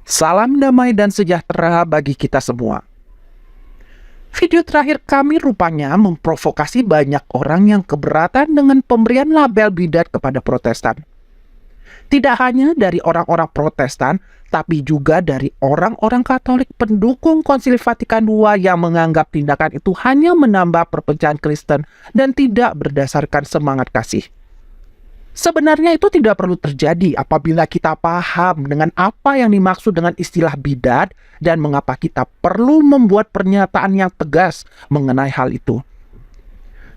Salam damai dan sejahtera bagi kita semua. Video terakhir kami rupanya memprovokasi banyak orang yang keberatan dengan pemberian label bidat kepada Protestan. Tidak hanya dari orang-orang Protestan, tapi juga dari orang-orang Katolik pendukung Konsili Vatikan II yang menganggap tindakan itu hanya menambah perpecahan Kristen dan tidak berdasarkan semangat kasih. Sebenarnya itu tidak perlu terjadi apabila kita paham dengan apa yang dimaksud dengan istilah bidat dan mengapa kita perlu membuat pernyataan yang tegas mengenai hal itu.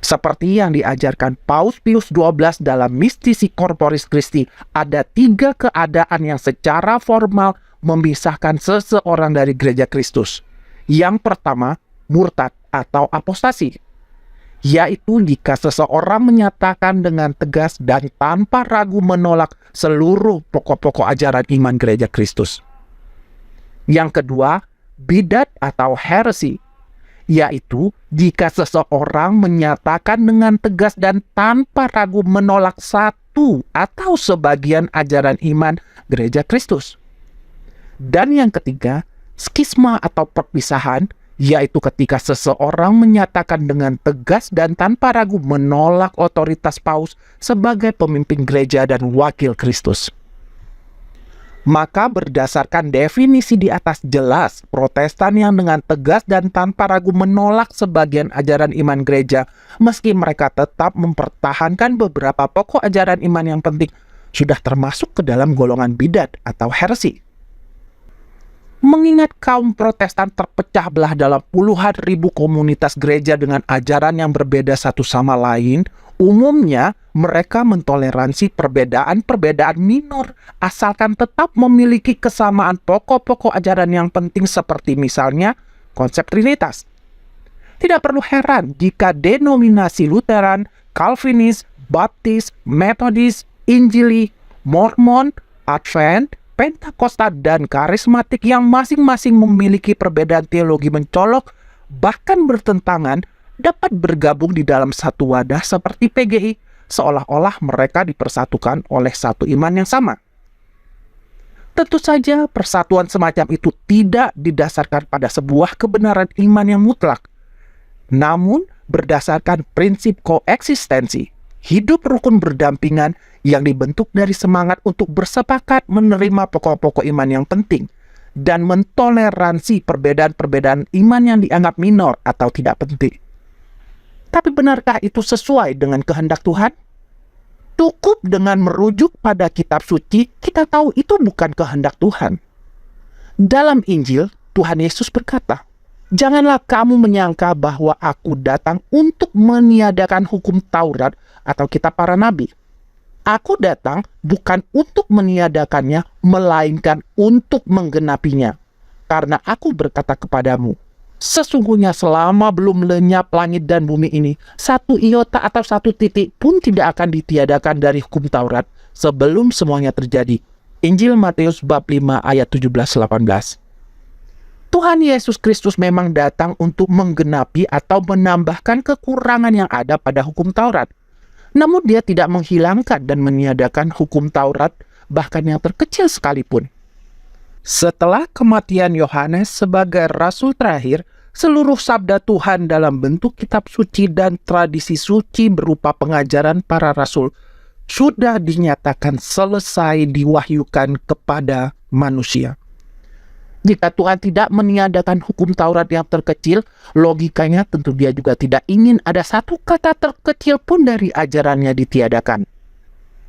Seperti yang diajarkan Paus Pius XII dalam Mistisi Corporis Christi, ada 3 keadaan yang secara formal memisahkan seseorang dari gereja Kristus. Yang pertama, murtad atau apostasi, yaitu jika seseorang menyatakan dengan tegas dan tanpa ragu menolak seluruh pokok-pokok ajaran iman gereja Kristus. Yang kedua, bidat atau heresi, yaitu jika seseorang menyatakan dengan tegas dan tanpa ragu menolak satu atau sebagian ajaran iman gereja Kristus. Dan yang ketiga, skisma atau perpisahan, yaitu ketika seseorang menyatakan dengan tegas dan tanpa ragu menolak otoritas paus sebagai pemimpin gereja dan wakil Kristus. Maka berdasarkan definisi di atas jelas, Protestan yang dengan tegas dan tanpa ragu menolak sebagian ajaran iman gereja, meski mereka tetap mempertahankan beberapa pokok ajaran iman yang penting, sudah termasuk ke dalam golongan bidat atau heresi. Mengingat kaum Protestan terpecah belah dalam puluhan ribu komunitas gereja dengan ajaran yang berbeda satu sama lain, umumnya mereka mentoleransi perbedaan-perbedaan minor asalkan tetap memiliki kesamaan pokok-pokok ajaran yang penting seperti misalnya konsep Trinitas. Tidak perlu heran jika denominasi Lutheran, Calvinis, Baptis, Metodis, Injili, Mormon, Advent, Pentakosta, dan karismatik yang masing-masing memiliki perbedaan teologi mencolok, bahkan bertentangan, dapat bergabung di dalam satu wadah seperti PGI, seolah-olah mereka dipersatukan oleh satu iman yang sama. Tentu saja persatuan semacam itu tidak didasarkan pada sebuah kebenaran iman yang mutlak, namun berdasarkan prinsip koeksistensi, hidup rukun berdampingan yang dibentuk dari semangat untuk bersepakat menerima pokok-pokok iman yang penting dan mentoleransi perbedaan-perbedaan iman yang dianggap minor atau tidak penting. Tapi benarkah itu sesuai dengan kehendak Tuhan? Cukup dengan merujuk pada kitab suci, kita tahu itu bukan kehendak Tuhan. Dalam Injil, Tuhan Yesus berkata, "Janganlah kamu menyangka bahwa aku datang untuk meniadakan hukum Taurat atau kitab para nabi. Aku datang bukan untuk meniadakannya, melainkan untuk menggenapinya. Karena aku berkata kepadamu, sesungguhnya selama belum lenyap langit dan bumi ini, satu iota atau satu titik pun tidak akan ditiadakan dari hukum Taurat sebelum semuanya terjadi." Injil Matius bab 5 ayat 17-18. Tuhan Yesus Kristus memang datang untuk menggenapi atau menambahkan kekurangan yang ada pada hukum Taurat. Namun dia tidak menghilangkan dan meniadakan hukum Taurat, bahkan yang terkecil sekalipun. Setelah kematian Yohanes sebagai rasul terakhir, seluruh sabda Tuhan dalam bentuk kitab suci dan tradisi suci berupa pengajaran para rasul sudah dinyatakan selesai diwahyukan kepada manusia. Jika Tuhan tidak meniadakan hukum Taurat yang terkecil, logikanya tentu dia juga tidak ingin ada satu kata terkecil pun dari ajarannya ditiadakan.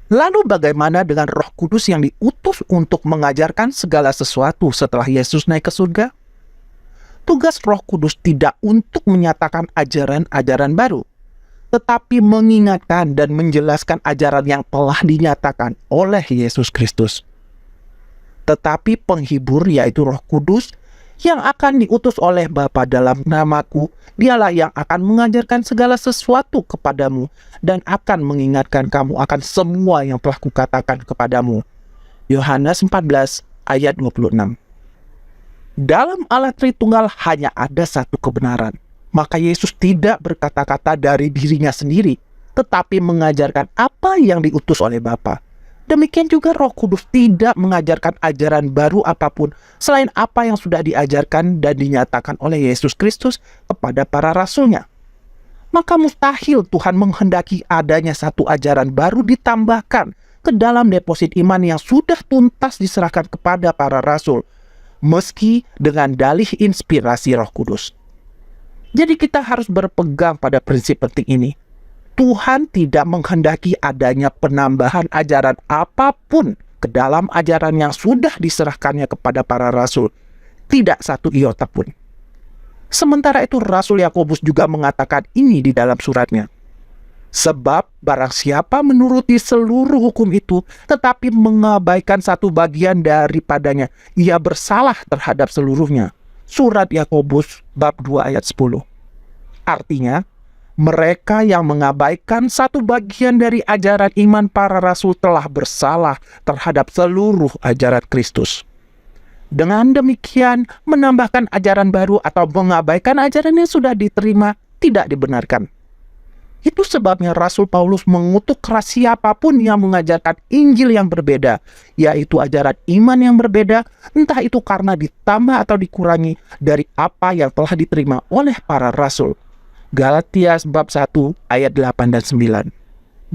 Lalu bagaimana dengan Roh Kudus yang diutus untuk mengajarkan segala sesuatu setelah Yesus naik ke surga? Tugas Roh Kudus tidak untuk menyatakan ajaran-ajaran baru, tetapi mengingatkan dan menjelaskan ajaran yang telah dinyatakan oleh Yesus Kristus. Tetapi penghibur, yaitu Roh Kudus, yang akan diutus oleh Bapa dalam namaku, dialah yang akan mengajarkan segala sesuatu kepadamu dan akan mengingatkan kamu akan semua yang telah kukatakan kepadamu. Yohanes 14 ayat 26. Dalam Allah Tritunggal hanya ada satu kebenaran. Maka Yesus tidak berkata-kata dari dirinya sendiri, tetapi mengajarkan apa yang diutus oleh Bapa. Demikian juga Roh Kudus tidak mengajarkan ajaran baru apapun selain apa yang sudah diajarkan dan dinyatakan oleh Yesus Kristus kepada para rasulnya. Maka mustahil Tuhan menghendaki adanya satu ajaran baru ditambahkan ke dalam deposit iman yang sudah tuntas diserahkan kepada para rasul, meski dengan dalih inspirasi Roh Kudus. Jadi kita harus berpegang pada prinsip penting ini. Tuhan tidak menghendaki adanya penambahan ajaran apapun ke dalam ajaran yang sudah diserahkannya kepada para rasul. Tidak satu iota pun. Sementara itu Rasul Yakobus juga mengatakan ini di dalam suratnya. Sebab barang siapa menuruti seluruh hukum itu, tetapi mengabaikan satu bagian daripadanya, ia bersalah terhadap seluruhnya. Surat Yakobus bab 2 ayat 10. Artinya, mereka yang mengabaikan satu bagian dari ajaran iman para rasul telah bersalah terhadap seluruh ajaran Kristus. Dengan demikian, menambahkan ajaran baru atau mengabaikan ajaran yang sudah diterima tidak dibenarkan. Itu sebabnya Rasul Paulus mengutuk keras siapapun yang mengajarkan Injil yang berbeda, yaitu ajaran iman yang berbeda, entah itu karena ditambah atau dikurangi dari apa yang telah diterima oleh para rasul. Galatia bab 1 ayat 8 dan 9.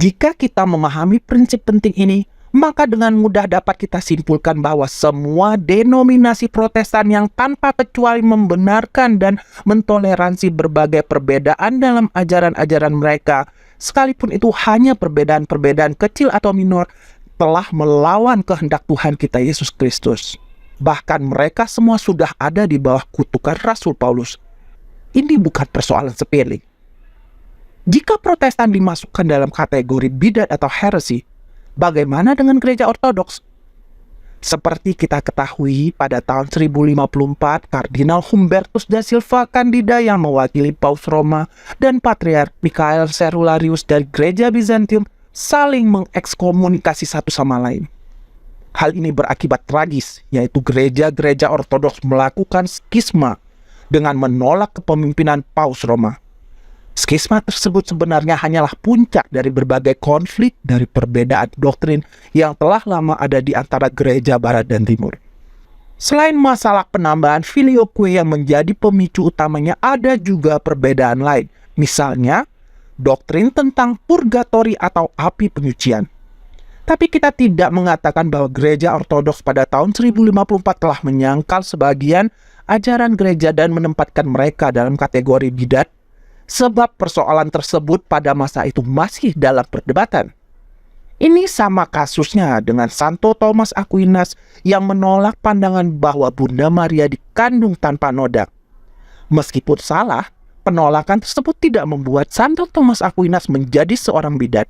Jika kita memahami prinsip penting ini, maka dengan mudah dapat kita simpulkan bahwa semua denominasi Protestan yang tanpa kecuali membenarkan dan mentoleransi berbagai perbedaan dalam ajaran-ajaran mereka, sekalipun itu hanya perbedaan-perbedaan kecil atau minor, telah melawan kehendak Tuhan kita Yesus Kristus. Bahkan mereka semua sudah ada di bawah kutukan Rasul Paulus. Ini bukan persoalan sepele. Jika Protestan dimasukkan dalam kategori bidat atau heresi, bagaimana dengan gereja ortodoks? Seperti kita ketahui, pada tahun 1054, Kardinal Humbertus da Silva Candida yang mewakili Paus Roma dan Patriark Michael Cerularius dari gereja Bizantium saling mengekskomunikasi satu sama lain. Hal ini berakibat tragis, yaitu gereja-gereja ortodoks melakukan skisma dengan menolak kepemimpinan Paus Roma. Skisma tersebut sebenarnya hanyalah puncak dari berbagai konflik dari perbedaan doktrin yang telah lama ada di antara gereja barat dan timur. Selain masalah penambahan filioque yang menjadi pemicu utamanya, ada juga perbedaan lain. Misalnya, doktrin tentang purgatori atau api penyucian. Tapi kita tidak mengatakan bahwa gereja ortodoks pada tahun 1054 telah menyangkal sebagian ajaran gereja dan menempatkan mereka dalam kategori bidat, sebab persoalan tersebut pada masa itu masih dalam perdebatan. Ini sama kasusnya dengan Santo Thomas Aquinas yang menolak pandangan bahwa Bunda Maria dikandung tanpa noda. Meskipun salah, penolakan tersebut tidak membuat Santo Thomas Aquinas menjadi seorang bidat,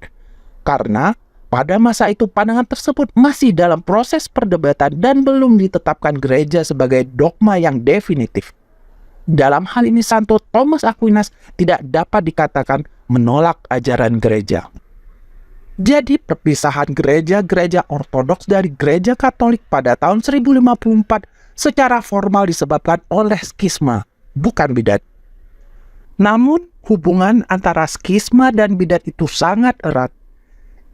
karena pada masa itu pandangan tersebut masih dalam proses perdebatan dan belum ditetapkan gereja sebagai dogma yang definitif. Dalam hal ini Santo Thomas Aquinas tidak dapat dikatakan menolak ajaran gereja. Jadi perpisahan gereja-gereja ortodoks dari gereja Katolik pada tahun 1054 secara formal disebabkan oleh skisma, bukan bidat. Namun hubungan antara skisma dan bidat itu sangat erat.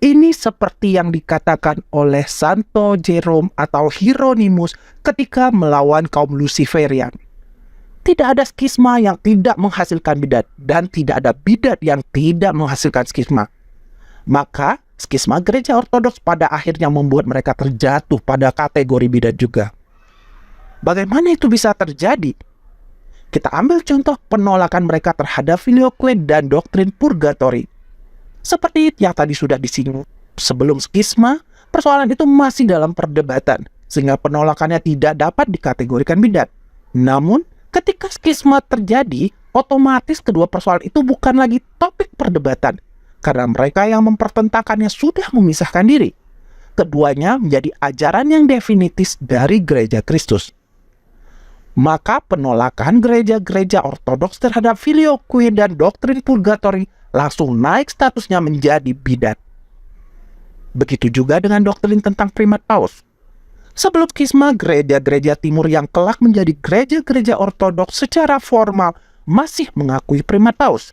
Ini seperti yang dikatakan oleh Santo Jerome atau Hieronymus ketika melawan kaum Luciferian. Tidak ada skisma yang tidak menghasilkan bidat, dan tidak ada bidat yang tidak menghasilkan skisma. Maka, skisma gereja ortodoks pada akhirnya membuat mereka terjatuh pada kategori bidat juga. Bagaimana itu bisa terjadi? Kita ambil contoh penolakan mereka terhadap filioque dan doktrin purgatori. Seperti yang tadi sudah disinggung, sebelum skisma, persoalan itu masih dalam perdebatan, sehingga penolakannya tidak dapat dikategorikan bidat. Namun, ketika skisma terjadi, otomatis kedua persoalan itu bukan lagi topik perdebatan, karena mereka yang mempertentangkannya sudah memisahkan diri. Keduanya menjadi ajaran yang definitif dari gereja Kristus. Maka penolakan gereja-gereja ortodoks terhadap filioque dan doktrin purgatori langsung naik statusnya menjadi bidat. Begitu juga dengan doktrin tentang primat paus. Sebelum skisma, gereja-gereja timur yang kelak menjadi gereja-gereja ortodoks secara formal masih mengakui primat paus.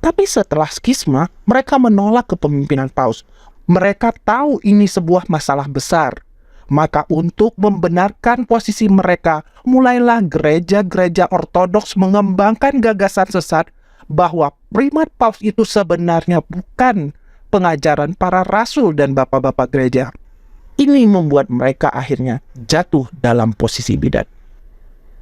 Tapi setelah skisma, mereka menolak kepemimpinan paus. Mereka tahu ini sebuah masalah besar. Maka untuk membenarkan posisi mereka, mulailah gereja-gereja ortodoks mengembangkan gagasan sesat bahwa primat paus itu sebenarnya bukan pengajaran para rasul dan bapak-bapak gereja. Ini membuat mereka akhirnya jatuh dalam posisi bidat.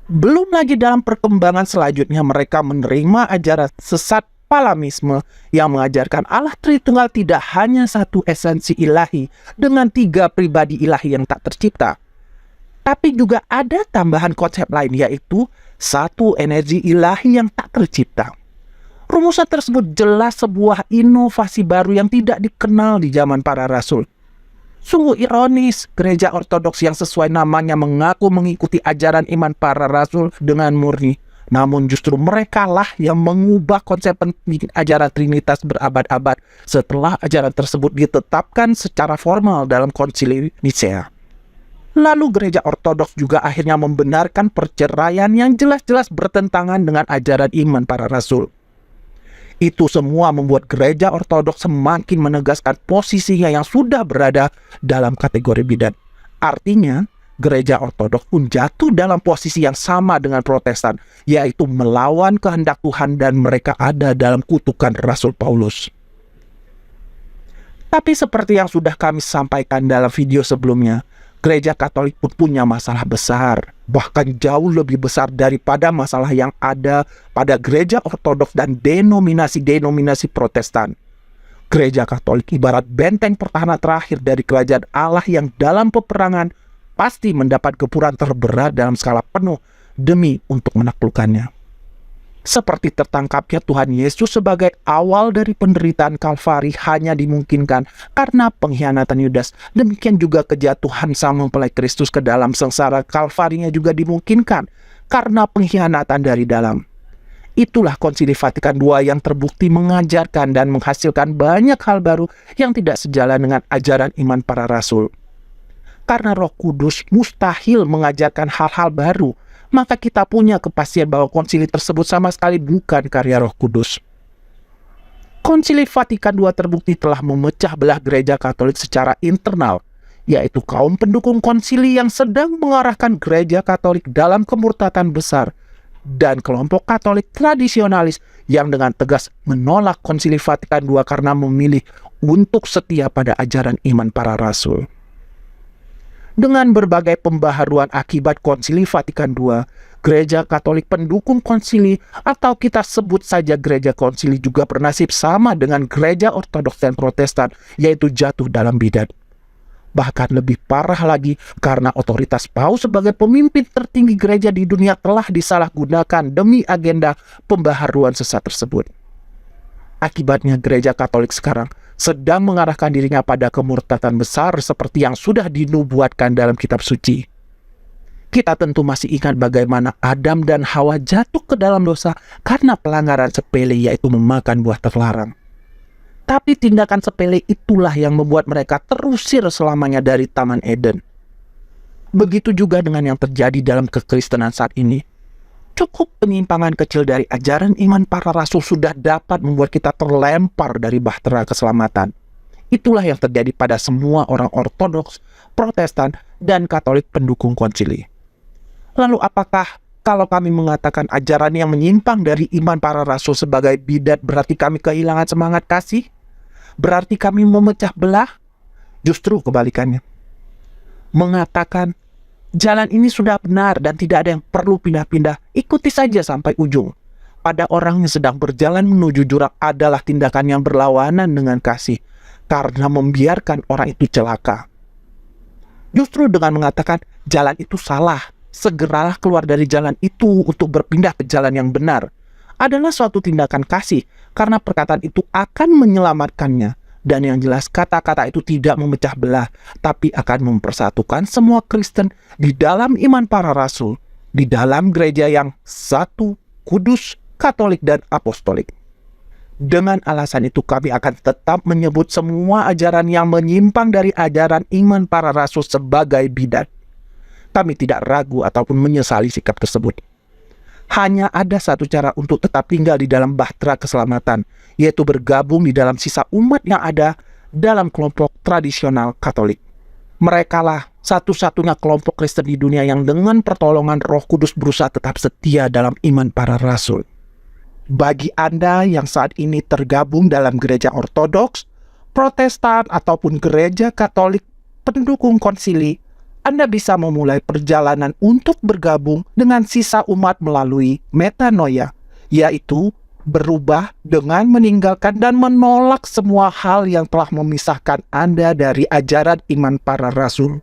Belum lagi dalam perkembangan selanjutnya mereka menerima ajaran sesat Palamisme yang mengajarkan Allah Tritunggal tidak hanya satu esensi ilahi dengan 3 pribadi ilahi yang tak tercipta, tapi juga ada tambahan konsep lain, yaitu satu energi ilahi yang tak tercipta. Rumusan tersebut jelas sebuah inovasi baru yang tidak dikenal di zaman para rasul. Sungguh ironis, gereja ortodoks yang sesuai namanya mengaku mengikuti ajaran iman para rasul dengan murni. Namun justru mereka lah yang mengubah konsep penting ajaran Trinitas berabad-abad setelah ajaran tersebut ditetapkan secara formal dalam Konsili Nicea. Lalu gereja ortodoks juga akhirnya membenarkan perceraian yang jelas-jelas bertentangan dengan ajaran iman para rasul. Itu semua membuat gereja ortodoks semakin menegaskan posisinya yang sudah berada dalam kategori bidat. Artinya, gereja ortodoks pun jatuh dalam posisi yang sama dengan Protestan, yaitu melawan kehendak Tuhan dan mereka ada dalam kutukan Rasul Paulus. Tapi seperti yang sudah kami sampaikan dalam video sebelumnya, gereja Katolik pun punya masalah besar, bahkan jauh lebih besar daripada masalah yang ada pada gereja ortodoks dan denominasi-denominasi Protestan. Gereja Katolik ibarat benteng pertahanan terakhir dari kerajaan Allah yang dalam peperangan pasti mendapat gempuran terberat dalam skala penuh demi untuk menaklukkannya. Seperti tertangkapnya Tuhan Yesus sebagai awal dari penderitaan Kalvari hanya dimungkinkan karena pengkhianatan Yudas. Demikian juga kejatuhan sang mempelai Kristus ke dalam sengsara Kalvarinya juga dimungkinkan karena pengkhianatan dari dalam. Itulah Konsili Vatikan II yang terbukti mengajarkan dan menghasilkan banyak hal baru yang tidak sejalan dengan ajaran iman para rasul. Karena Roh Kudus mustahil mengajarkan hal-hal baru, maka kita punya kepastian bahwa konsili tersebut sama sekali bukan karya Roh Kudus. Konsili Vatikan II terbukti telah memecah belah gereja Katolik secara internal, yaitu kaum pendukung konsili yang sedang mengarahkan gereja Katolik dalam kemurtatan besar, dan kelompok Katolik tradisionalis yang dengan tegas menolak Konsili Vatikan II karena memilih untuk setia pada ajaran iman para rasul. Dengan berbagai pembaharuan akibat Konsili Vatikan II, gereja Katolik pendukung konsili atau kita sebut saja gereja konsili juga bernasib sama dengan gereja ortodoks dan Protestan, yaitu jatuh dalam bidat. Bahkan lebih parah lagi karena otoritas Paus sebagai pemimpin tertinggi gereja di dunia telah disalahgunakan demi agenda pembaharuan sesat tersebut. Akibatnya gereja Katolik sekarang sedang mengarahkan dirinya pada kemurtatan besar seperti yang sudah dinubuatkan dalam kitab suci. Kita tentu masih ingat bagaimana Adam dan Hawa jatuh ke dalam dosa karena pelanggaran sepele, yaitu memakan buah terlarang. Tapi tindakan sepele itulah yang membuat mereka terusir selamanya dari Taman Eden. Begitu juga dengan yang terjadi dalam kekristenan saat ini. Cukup penyimpangan kecil dari ajaran iman para rasul sudah dapat membuat kita terlempar dari bahtera keselamatan. Itulah yang terjadi pada semua orang ortodoks, Protestan, dan Katolik pendukung konsili. Lalu apakah kalau kami mengatakan ajaran yang menyimpang dari iman para rasul sebagai bidat berarti kami kehilangan semangat kasih? Berarti kami memecah belah? Justru kebalikannya. Mengatakan jalan ini sudah benar dan tidak ada yang perlu pindah-pindah, ikuti saja sampai ujung. Pada orang yang sedang berjalan menuju jurang adalah tindakan yang berlawanan dengan kasih, karena membiarkan orang itu celaka. Justru dengan mengatakan jalan itu salah, segeralah keluar dari jalan itu untuk berpindah ke jalan yang benar, adalah suatu tindakan kasih, karena perkataan itu akan menyelamatkannya. Dan yang jelas kata-kata itu tidak memecah belah, tapi akan mempersatukan semua Kristen di dalam iman para rasul, di dalam gereja yang satu, kudus, Katolik, dan Apostolik. Dengan alasan itu kami akan tetap menyebut semua ajaran yang menyimpang dari ajaran iman para rasul sebagai bidat. Kami tidak ragu ataupun menyesali sikap tersebut. Hanya ada satu cara untuk tetap tinggal di dalam bahtera keselamatan, yaitu bergabung di dalam sisa umat yang ada dalam kelompok tradisional Katolik. Merekalah satu-satunya kelompok Kristen di dunia yang dengan pertolongan Roh Kudus berusaha tetap setia dalam iman para rasul. Bagi Anda yang saat ini tergabung dalam gereja Ortodoks, Protestan, ataupun gereja Katolik pendukung konsili, Anda bisa memulai perjalanan untuk bergabung dengan sisa umat melalui metanoia, yaitu berubah dengan meninggalkan dan menolak semua hal yang telah memisahkan Anda dari ajaran iman para rasul.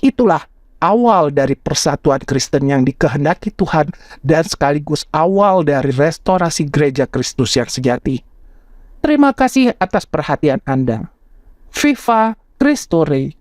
Itulah awal dari persatuan Kristen yang dikehendaki Tuhan dan sekaligus awal dari restorasi gereja Kristus yang sejati. Terima kasih atas perhatian Anda. Viva Christo Rey.